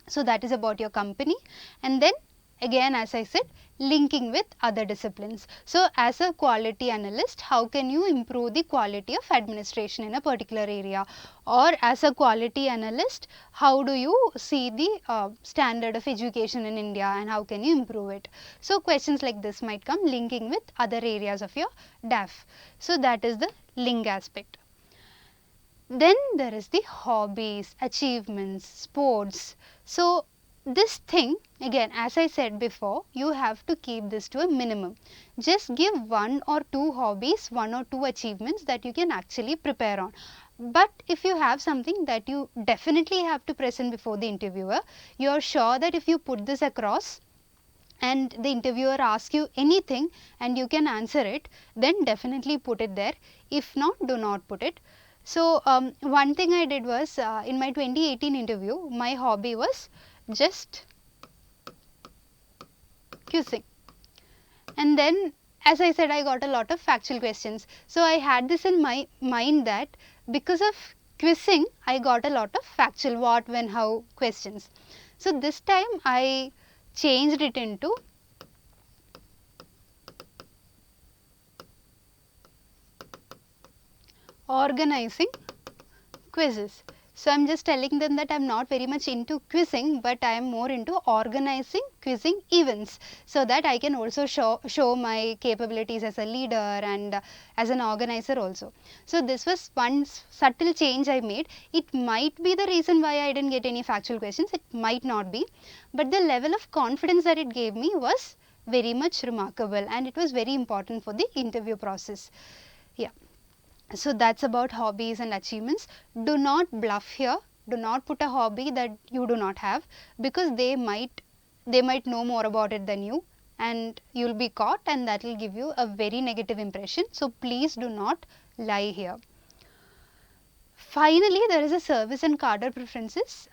Speaker 1: So that is about your company. And then again, as I said, linking with other disciplines. So as a quality analyst, how can you improve the quality of administration in a particular area? Or as a quality analyst, how do you see the standard of education in India, and how can you improve it? So questions like this might come, linking with other areas of your DAF. So that is the link aspect. Then there is the hobbies, achievements, sports. So this thing, again as I said before, you have to keep this to a minimum. Just give 1 or 2 hobbies, 1 or 2 achievements that you can actually prepare on. But if you have something that you definitely have to present before the interviewer, you are sure that if you put this across and the interviewer asks you anything and you can answer it, then definitely put it there. If not, do not put it. So one thing I did was, in my 2018 interview, my hobby was just quizzing. And then as I said, I got a lot of factual questions. So I had this in my mind that because of quizzing, I got a lot of factual what, when, how questions. So this time I changed it into organizing quizzes. So I am just telling them that I am not very much into quizzing, but I am more into organizing quizzing events, so that I can also show my capabilities as a leader and as an organizer also. So this was one subtle change I made. It might be the reason why I didn't get any factual questions, it might not be, but the level of confidence that it gave me was very much remarkable, and it was very important for the interview process. Yeah. So that's about hobbies and achievements. Do not bluff here. Do not put a hobby that you do not have, because they might know more about it than you, and you will be caught, and that will give you a very negative impression. So please do not lie here. Finally, there is a service and cadre preferences.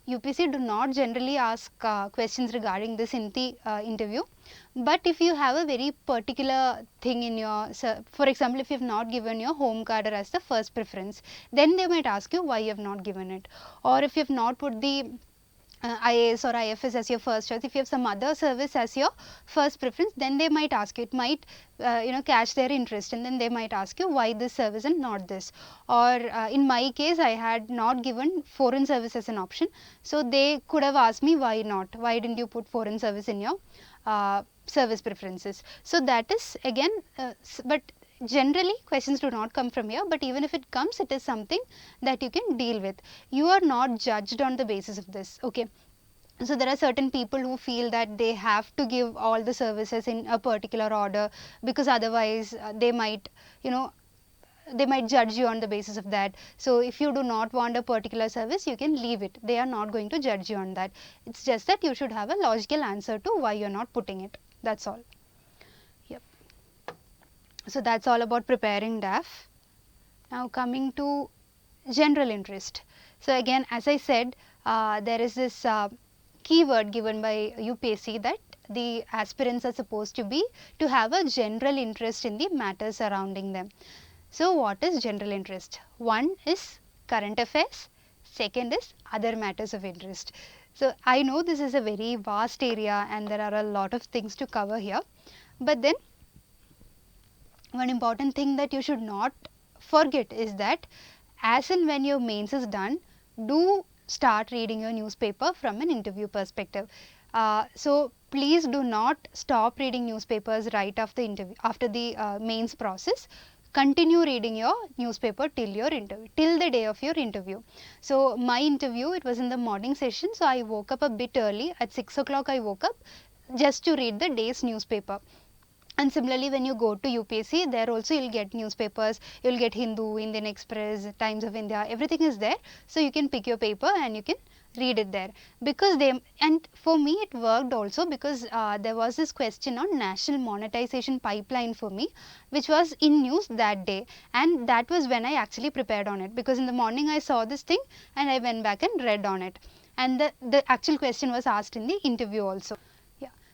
Speaker 1: UPSC do not generally ask questions regarding this in the interview, but if you have a very particular thing in your, for example, if you have not given your home cadre as the first preference, then they might ask you why you have not given it. Or if you have not put the IAS or IFS as your first choice, if you have some other service as your first preference, then they might ask you, it might catch their interest, and then they might ask you why this service and not this. Or in my case, I had not given foreign service as an option, so they could have asked me why not, why didn't you put foreign service in your service preferences. So that is again, but generally questions do not come from here, but even if it comes, it is something that you can deal with. You are not judged on the basis of this. Okay. So there are certain people who feel that they have to give all the services in a particular order, because otherwise they might, you know, they might judge you on the basis of that. So if you do not want a particular service, you can leave it. They are not going to judge you on that. It's just that you should have a logical answer to why you're not putting it. That's all. Yep. So that's all about preparing DAF. Now coming to general interest. So again, as I said, there is this keyword given by UPSC that the aspirants are supposed to have a general interest in the matters surrounding them. So what is general interest? One is current affairs, second is other matters of interest. So I know this is a very vast area and there are a lot of things to cover here, but then one important thing that you should not forget is that as and when your mains is done, do start reading your newspaper from an interview perspective. So please do not stop reading newspapers right after the interview, after the mains process. Continue reading your newspaper till your interview, till the day of your interview. So my interview, it was in the morning session, so I woke up a bit early. At 6 o'clock I woke up just to read the day's newspaper. And similarly, when you go to UPSC, there also you'll get newspapers, you'll get Hindu, Indian Express, Times of India, everything is there. So you can pick your paper and you can read it there. Because they, and for me it worked also, because there was this question on national monetization pipeline for me, which was in news that day. And that was when I actually prepared on it, because in the morning I saw this thing and I went back and read on it. And the actual question was asked in the interview also.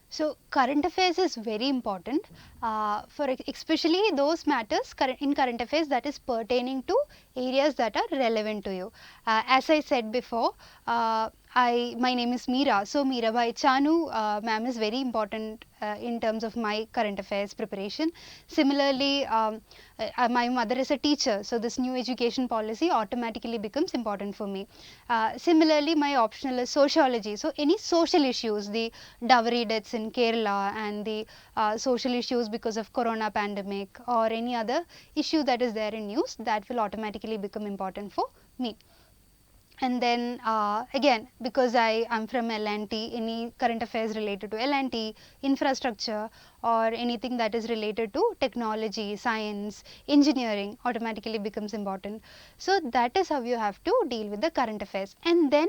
Speaker 1: So current affairs is very important, for especially those matters in current affairs that is pertaining to areas that are relevant to you. As I said before, my name is Meera. So Meera Bhai Chanu ma'am is very important in terms of my current affairs preparation. Similarly, my mother is a teacher, so this new education policy automatically becomes important for me. Similarly, my optional is sociology. So any social issues, the dowry deaths in Kerala and the social issues because of corona pandemic or any other issue that is there in news, that will automatically become important for me. And then again, because I am from L&T, any current affairs related to L&T, infrastructure or anything that is related to technology, science, engineering automatically becomes important. So that is how you have to deal with the current affairs. And then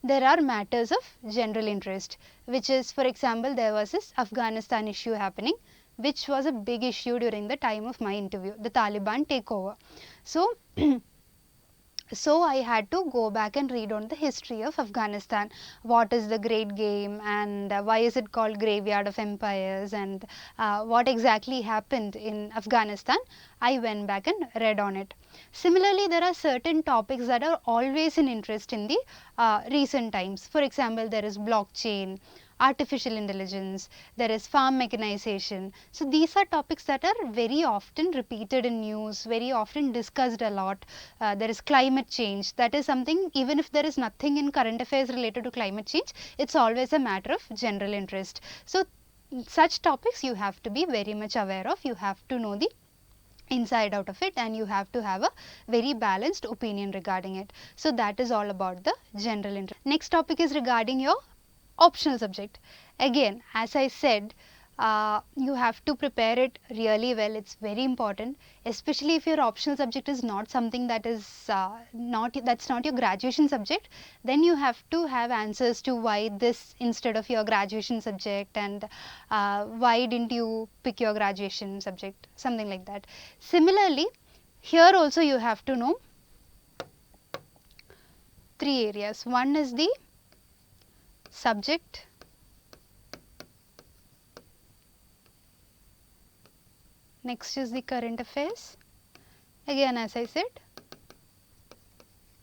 Speaker 1: there are matters of general interest, which is, for example, there was this Afghanistan issue happening, which was a big issue during the time of my interview, the Taliban takeover. So so I had to go back and read on the history of Afghanistan. What is the Great Game and why is it called Graveyard of Empires, and what exactly happened in Afghanistan. I went back and read on it. Similarly, there are certain topics that are always in interest in the recent times. For example, there is blockchain, artificial intelligence, there is farm mechanization. So these are topics that are very often repeated in news, very often discussed a lot. There is climate change. That is something, even if there is nothing in current affairs related to climate change, it's always a matter of general interest. So such topics you have to be very much aware of. You have to know the inside out of it, and you have to have a very balanced opinion regarding it. So that is all about the general interest. Next topic is regarding your optional subject. Again, as I said, you have to prepare it really well. It's very important, especially if your optional subject is not something that is that's not your graduation subject. Then you have to have answers to why this instead of your graduation subject, and why didn't you pick your graduation subject, something like that. Similarly, here also you have to know 3 areas. One is the subject, next is the current affairs, again as I said,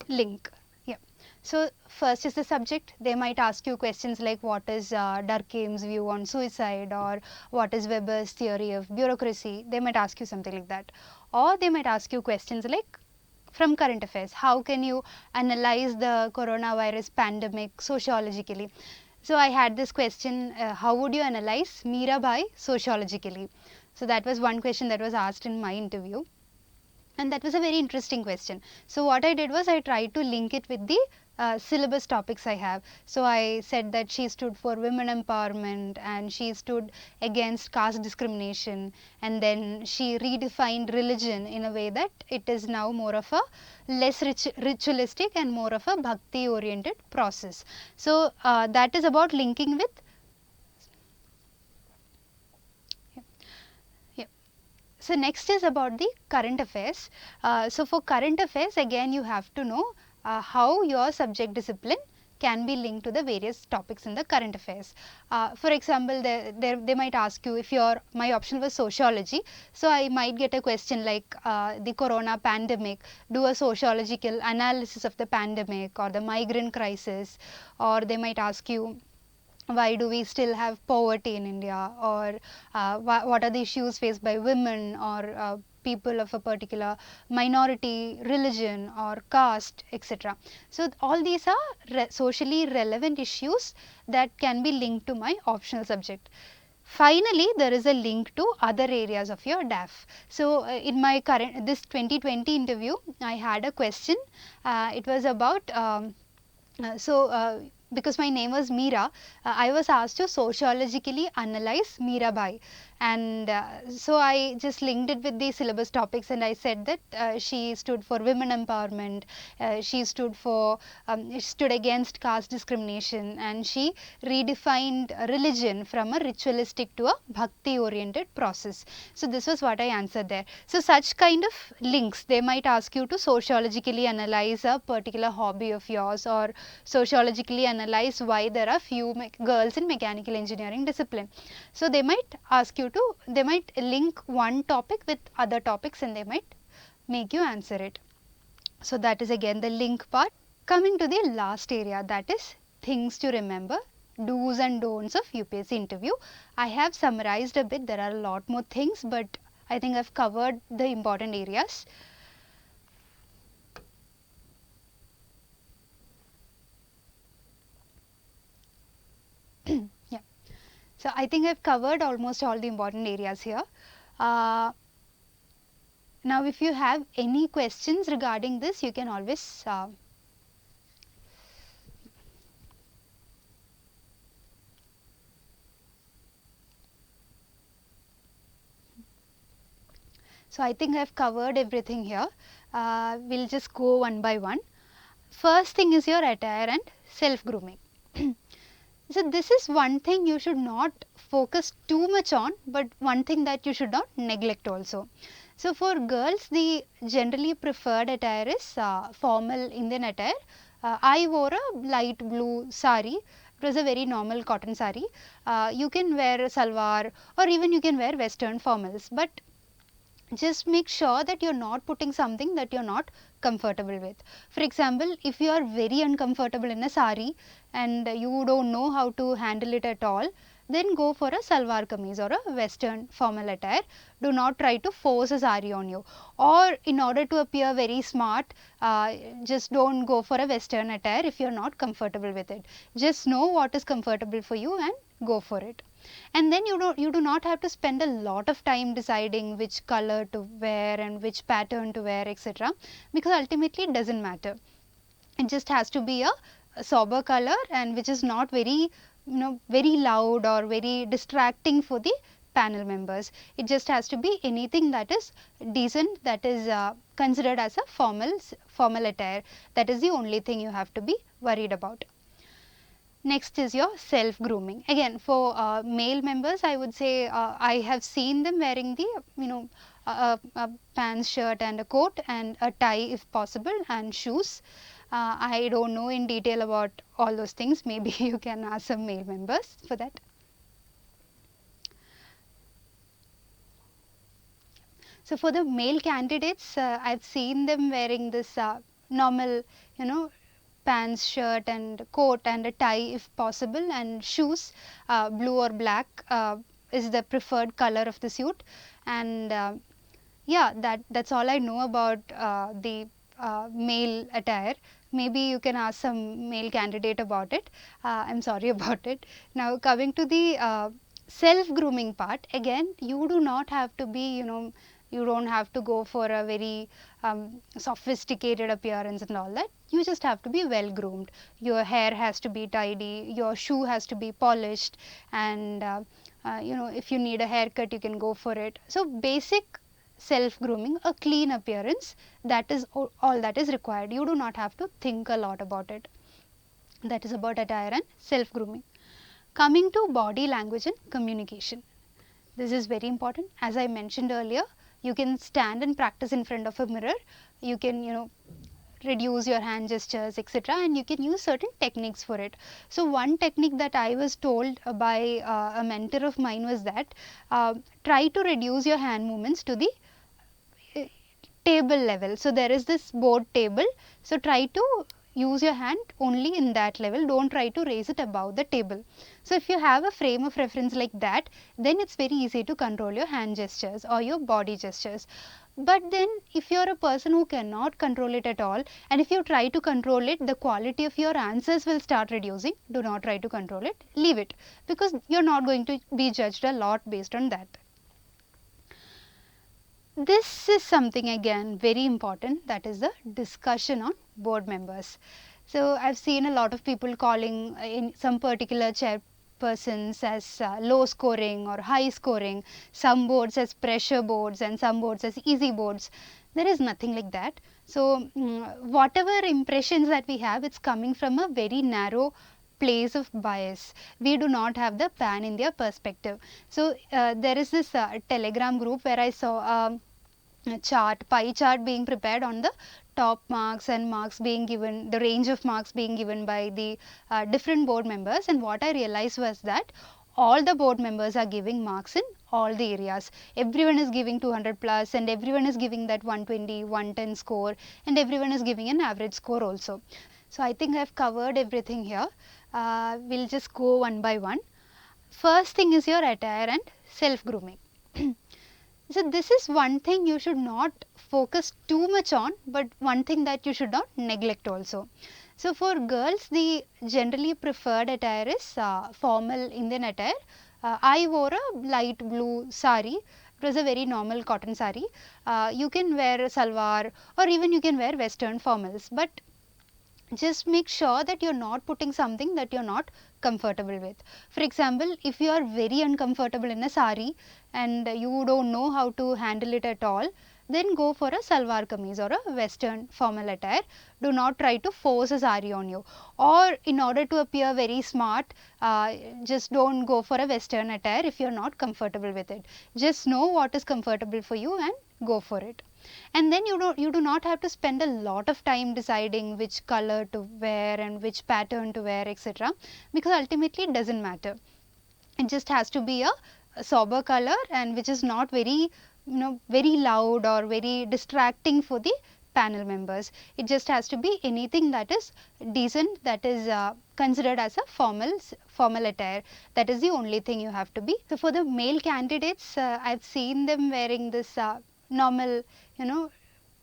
Speaker 1: link. Yeah. So first is the subject. They might ask you questions like what is Durkheim's view on suicide, or what is Weber's theory of bureaucracy. They might ask you something like that, or they might ask you questions like from current affairs, how can you analyze the coronavirus pandemic sociologically. So I had this question, how would you analyze Meera Bai sociologically? So that was one question that was asked in my interview. And that was a very interesting question. So what I did was I tried to link it with the syllabus topics I have. So I said that she stood for women empowerment and she stood against caste discrimination, and then she redefined religion in a way that it is now more of a less ritualistic and more of a bhakti oriented process. So that is about linking with. So next is about the current affairs. So for current affairs, again you have to know how your subject discipline can be linked to the various topics in the current affairs. For example, they might ask you, if my option was sociology, so I might get a question like the corona pandemic, do a sociological analysis of the pandemic or the migrant crisis, or they might ask you, why do we still have poverty in India, or what are the issues faced by women or people of a particular minority, religion or caste, etc. So all these are socially relevant issues that can be linked to my optional subject. Finally, there is a link to other areas of your DAF. So in my this 2020 interview, I had a question. It was about because my name was Meera, I was asked to sociologically analyze Meera Bai, and so I just linked it with the syllabus topics, and I said that she stood for women empowerment, she stood against caste discrimination, and she redefined religion from a ritualistic to a bhakti oriented process. So this was what I answered there. So such kind of links, they might ask you to sociologically analyze a particular hobby of yours, or sociologically analyze why there are few girls in mechanical engineering discipline. So they might ask you to, they might link one topic with other topics, and they might make you answer it. So that is again the link part. Coming to the last area, that is things to remember, do's and don'ts of UPSC interview. I have summarized a bit, there are a lot more things, but I think I've covered the important areas. Yeah. So I think I've covered almost all the important areas here. Now if you have any questions regarding this, you can always so I think I've covered everything here. We'll just go one by one. First thing is your attire and self grooming. So this is one thing you should not focus too much on, but one thing that you should not neglect also. So for girls, the generally preferred attire is formal Indian attire. I wore a light blue sari. It was a very normal cotton sari. You can wear salwar, or even you can wear western formals, but just make sure that you're not putting something that you're not comfortable with. For example, if you are very uncomfortable in a sari and you don't know how to handle it at all, then go for a salwar kameez or a western formal attire. Do not try to force a sari on you, or in order to appear very smart, just don't go for a western attire if you're not comfortable with it. Just know what is comfortable for you and go for it. And then you do not have to spend a lot of time deciding which color to wear and which pattern to wear, etc., because ultimately it doesn't matter. It just has to be a sober color, and which is not very very loud or very distracting for the panel members. It just has to be anything that is decent, that is considered as a formal attire. That is the only thing you have to be worried about. Next is your self grooming. Again, for male members, I would say I have seen them wearing the a pants, shirt and a coat, and a tie if possible, and shoes. I don't know in detail about all those things. Maybe you can ask some male members for that. So for the male candidates, I've seen them wearing this normal, pants, shirt and coat and a tie if possible, and shoes. Blue or black is the preferred color of the suit. And yeah, that's all I know about the male attire. Maybe you can ask some male candidate about it. I'm sorry about it. Now coming to the self grooming part, again you do not have to be, you don't have to go for a very sophisticated appearance and all that. You just have to be well groomed. Your hair has to be tidy, your shoe has to be polished, and if you need a haircut you can go for it. So basic self grooming, a clean appearance, that is all that is required. You do not have to think a lot about it. That is about attire and self grooming. Coming to body language and communication, this is very important. As I mentioned earlier, you can stand and practice in front of a mirror. You can reduce your hand gestures, etc., and you can use certain techniques for it. So one technique that I was told by a mentor of mine was that try to reduce your hand movements to the table level. So there is this board table, so try to use your hand only in that level, don't try to raise it above the table. So if you have a frame of reference like that, then it's very easy to control your hand gestures or your body gestures. But then if you are a person who cannot control it at all, and if you try to control it, the quality of your answers will start reducing. Do not try to control it, leave it, because you're not going to be judged a lot based on that. This is something again very important, that is the discussion on board members. So I've seen a lot of people calling in some particular chairpersons as low scoring or high scoring, some boards as pressure boards and some boards as easy boards. There is nothing like that. So whatever impressions that we have, it's coming from a very narrow place of bias. We do not have the pan India perspective. So there is this Telegram group where I saw a chart, pie chart being prepared on the top marks and marks being given, the range of marks being given by the different board members. And what I realized was that all the board members are giving marks in all the areas. Everyone is giving 200 plus, and everyone is giving that 120, 110 score, and everyone is giving an average score also. So I think I've covered everything here. We'll just go one by one. First thing is your attire and self grooming. So this is one thing you should not focus too much on, but one thing that you should not neglect also. So for girls, the generally preferred attire is formal Indian attire. I wore a light blue sari. It was a very normal cotton sari. You can wear salwar, or even you can wear western formals, but just make sure that you're not putting something that you're not comfortable with. For example, if you are very uncomfortable in a sari and you don't know how to handle it at all, then go for a salwar kameez or a western formal attire. Do not try to force a sari on you, or in order to appear very smart, just don't go for a western attire if you're not comfortable with it. Just know what is comfortable for you and go for it. And then you do not have to spend a lot of time deciding which color to wear and which pattern to wear, etc., because ultimately it doesn't matter. It just has to be a sober color, and which is not very very loud or very distracting for the panel members. It just has to be anything that is decent, that is considered as a formal attire. That is the only thing you have to be. So for the male candidates, I've seen them wearing this normal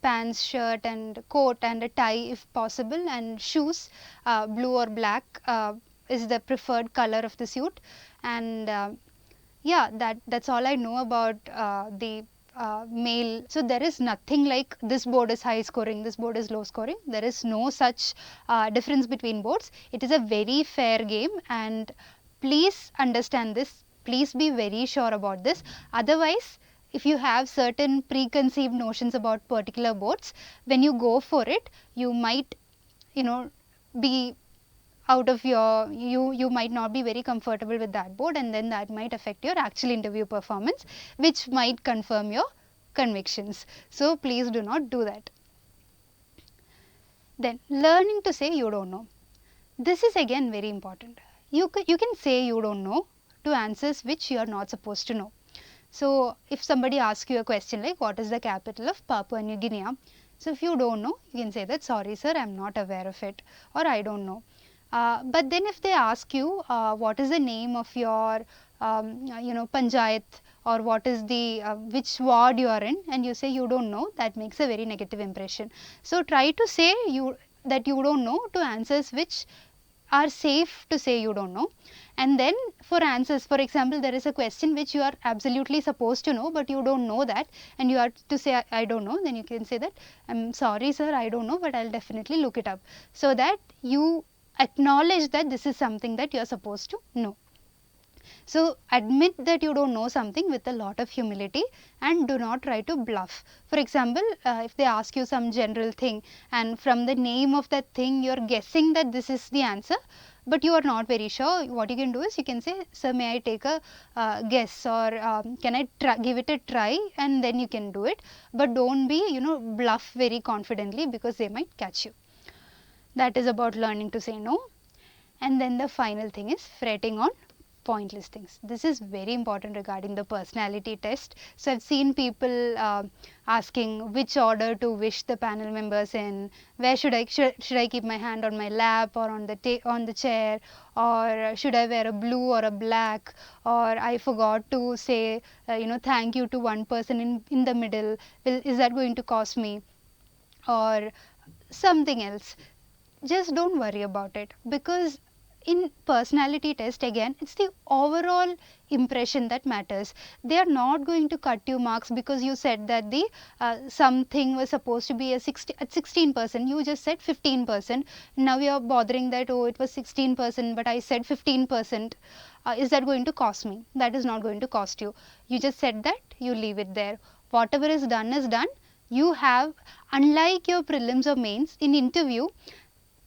Speaker 1: pants, shirt and coat and a tie if possible, and shoes. Blue or black is the preferred color of the suit. And yeah, that's all I know about the male. So there is nothing like this board is high scoring, this board is low scoring. There is no such difference between boards. It is a very fair game, and please understand this. Please be very sure about this. Otherwise, if you have certain preconceived notions about particular boards, when you go for it, you might be out of your, you might not be very comfortable with that board, and then that might affect your actual interview performance, which might confirm your convictions. So please do not do that. Then learning to say you don't know. This is again very important. You can say you don't know to answers which you are not supposed to know. So if somebody asks you a question like what is the capital of Papua New Guinea, so if you don't know, you can say that sorry sir, I am not aware of it, or I don't know. But then if they ask you what is the name of your panchayat or what is the which ward you are in, and you say you don't know, that makes a very negative impression. So try to say that you don't know to answers which are safe to say you don't know. And then for answers, for example, there is a question which you are absolutely supposed to know but you don't know that, and you are to say I don't know, then you can say that I'm sorry sir, I don't know, but I'll definitely look it up, so that you acknowledge that this is something that you are supposed to know. So admit that you don't know something with a lot of humility, and do not try to bluff. For example, if they ask you some general thing and from the name of that thing you are guessing that this is the answer, but you are not very sure, what you can do is you can say, sir, may I take a guess, or can I give it a try, and then you can do it. But don't be bluff very confidently, because they might catch you. That is about learning to say no. And then the final thing is fretting on pointless things. This is very important regarding the personality test. So I've seen people asking which order to wish the panel members in, where should I keep my hand on my lap or on the chair, or should I wear a blue or a black, or I forgot to say thank you to one person in the middle, is that going to cost me, or something else. Just don't worry about it, because in personality test, again, it's the overall impression that matters. They are not going to cut you marks because you said that the something was supposed to be at 16%, you just said 15%. Now you are bothering that, oh, it was 16%, but I said 15%. Is that going to cost me? That is not going to cost you. You just said that, you leave it there. Whatever is done is done. You have, unlike your prelims or mains, in interview,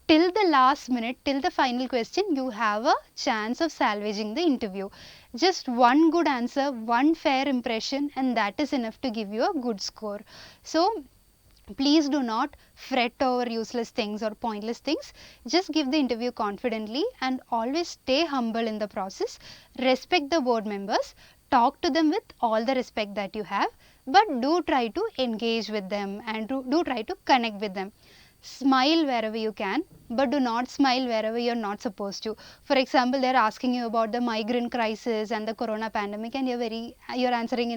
Speaker 1: till the last minute, till the final question, you have a chance of salvaging the interview. Just one good answer, one fair impression, and that is enough to give you a good score. So please do not fret over useless things or pointless things. Just give the interview confidently, and always stay humble in the process. Respect the board members. Talk to them with all the respect that you have, but do try to engage with them, and do try to connect with them. Smile wherever you can, but do not smile wherever you are not supposed to. For example, they are asking you about the migrant crisis and the corona pandemic, and you're answering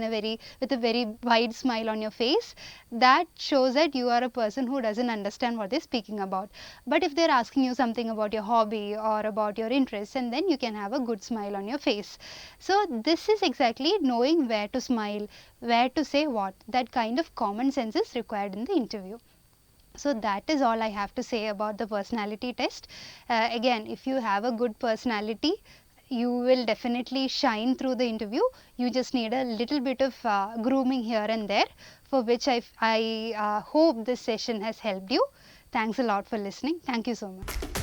Speaker 1: with a very wide smile on your face. That shows that you are a person who doesn't understand what they're speaking about. But if they're asking you something about your hobby or about your interests, and then you can have a good smile on your face. So this is exactly knowing where to smile, where to say what. That kind of common sense is required in the interview. So that is all I have to say about the personality test. Again, if you have a good personality, you will definitely shine through the interview. You just need a little bit of grooming here and there, for which I hope this session has helped you. Thanks a lot for listening. Thank you so much.